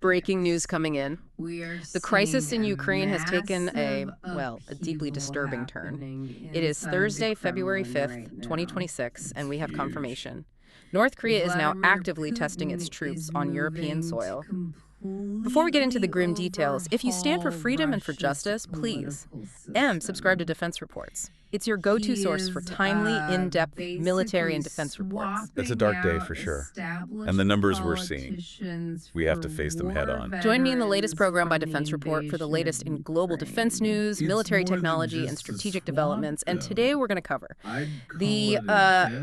Breaking news coming in. The crisis in Ukraine has taken a deeply disturbing turn. It is Thursday, February 5th, 2026, and we have confirmation. North Korea is now actively testing its troops on European soil. Before we get into the grim details, if you stand for freedom and for justice, please subscribe to Defense Reports. It's your go-to source for timely, in-depth military and defense reports. It's a dark day for sure. And the numbers we're seeing, we have to face them head on. Join me in the latest program by Defense Report for the latest in global defense news, military technology, and strategic developments. And today we're going to cover the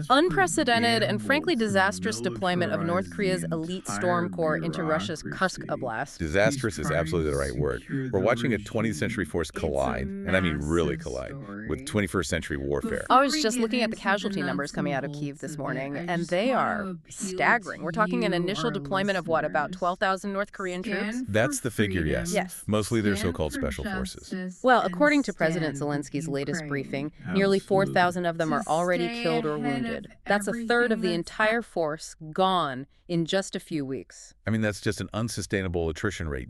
unprecedented and frankly disastrous deployment of North Korea's elite storm corps into Russia's Kursk Oblast. Disastrous is absolutely the right word. We're watching a 20th century force collide, and I mean really collide, with 21st century warfare. I was just looking at the casualty numbers coming out of Kyiv this morning, and they are staggering. We're talking an initial deployment of what, about 12,000 North Korean troops? That's the figure, yes. Yes. Mostly they're so-called special forces. Well, according to President Zelensky's latest briefing, nearly 4,000 of them are already killed or wounded. That's a third of the entire force gone in just a few weeks. I mean, that's just an unsustainable attrition rate.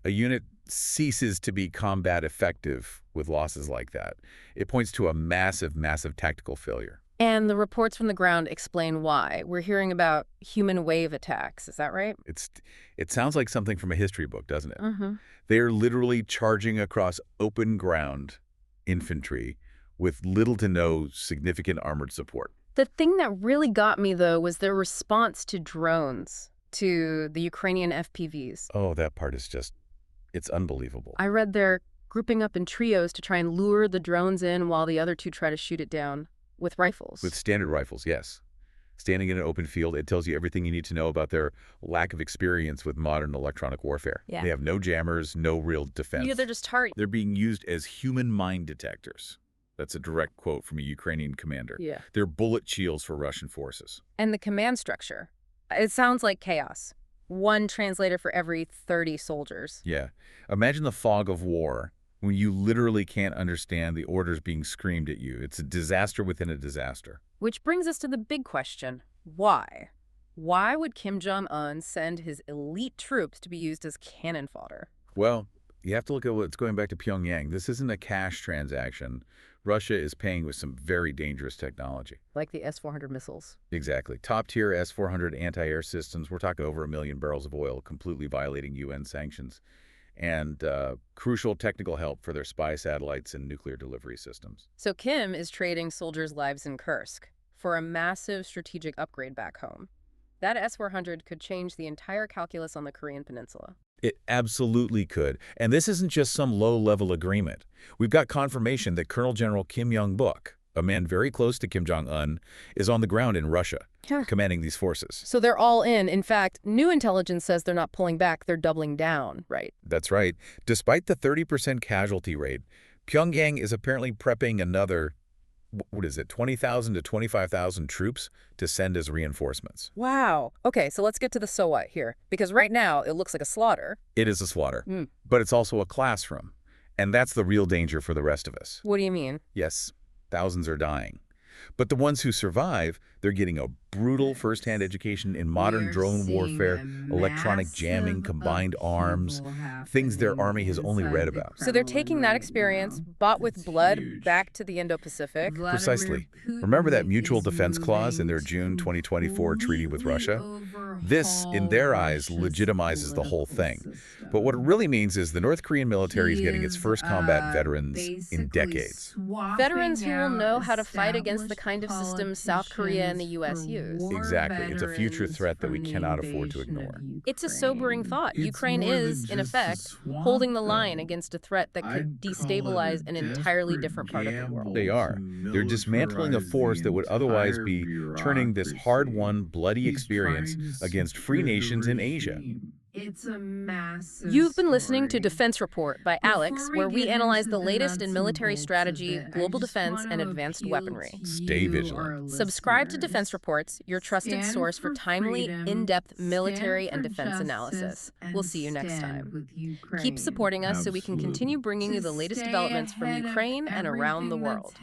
A unit ceases to be combat effective with losses like that. It points to a massive, massive tactical failure. And the reports from the ground explain why. We're hearing about human wave attacks. Is that right? It sounds like something from a history book, doesn't it? Mm-hmm. They're literally charging across open ground infantry with little to no significant armored support. The thing that really got me, though, was their response to drones, to the Ukrainian FPVs. Oh, that part is it's unbelievable. I read they're grouping up in trios to try and lure the drones in while the other two try to shoot it down with rifles. With standard rifles, yes. Standing in an open field, it tells you everything you need to know about their lack of experience with modern electronic warfare. Yeah. They have no jammers, no real defense. Yeah, they're just targeting. They're being used as human mine detectors. That's a direct quote from a Ukrainian commander. Yeah. They're bullet shields for Russian forces. And the command structure. It sounds like chaos. One translator for every 30 soldiers. Yeah. Imagine the fog of war when you literally can't understand the orders being screamed at you. It's a disaster within a disaster. Which brings us to the big question. Why? Why would Kim Jong-un send his elite troops to be used as cannon fodder? Well, you have to look at what's going back to Pyongyang. This isn't a cash transaction. Russia is paying with some very dangerous technology. Like the S-400 missiles. Exactly. Top-tier S-400 anti-air systems. We're talking over 1 million barrels of oil, completely violating UN sanctions. And crucial technical help for their spy satellites and nuclear delivery systems. So Kim is trading soldiers' lives in Kursk for a massive strategic upgrade back home. That S-400 could change the entire calculus on the Korean peninsula. It absolutely could. And this isn't just some low-level agreement. We've got confirmation that Colonel General Kim Young-buk, a man very close to Kim Jong-un, is on the ground in Russia, commanding these forces. So they're all in. In fact, new intelligence says they're not pulling back, they're doubling down, right? That's right. Despite the 30% casualty rate, Pyongyang is apparently prepping another, 20,000 to 25,000 troops to send as reinforcements. Wow. Okay, so let's get to the so what here. Because right now, it looks like a slaughter. It is a slaughter, but it's also a classroom. And that's the real danger for the rest of us. What do you mean? Yes, thousands are dying. But the ones who survive, they're getting a brutal first-hand education in modern drone warfare, electronic jamming, combined arms, things their army has only read about. So they're taking that experience, bought with blood, back to the Indo-Pacific? Precisely. Remember that mutual defense clause in their June 2024 treaty with Russia? This, in their eyes, legitimizes the whole thing. But what it really means is the North Korean military is getting its first combat veterans in decades. Veterans who will know how to fight against the kind of systems South Korea and the U.S. use. Exactly. It's a future threat that we cannot afford to ignore. It's a sobering thought. Ukraine is, in effect, holding the line against a threat that could destabilize an entirely different part of the world. They are. They're dismantling a force that would otherwise be turning this hard-won, bloody experience against free nations in Asia. It's a massive You've been listening to Defense Report by Alex, where we analyze the latest in military strategy, global defense, and advanced weaponry. Stay vigilant. Subscribe to Defense Reports, your trusted source for timely, in-depth military and defense analysis. We'll see you next time. Keep supporting us so we can continue bringing you the latest developments from Ukraine and around the world.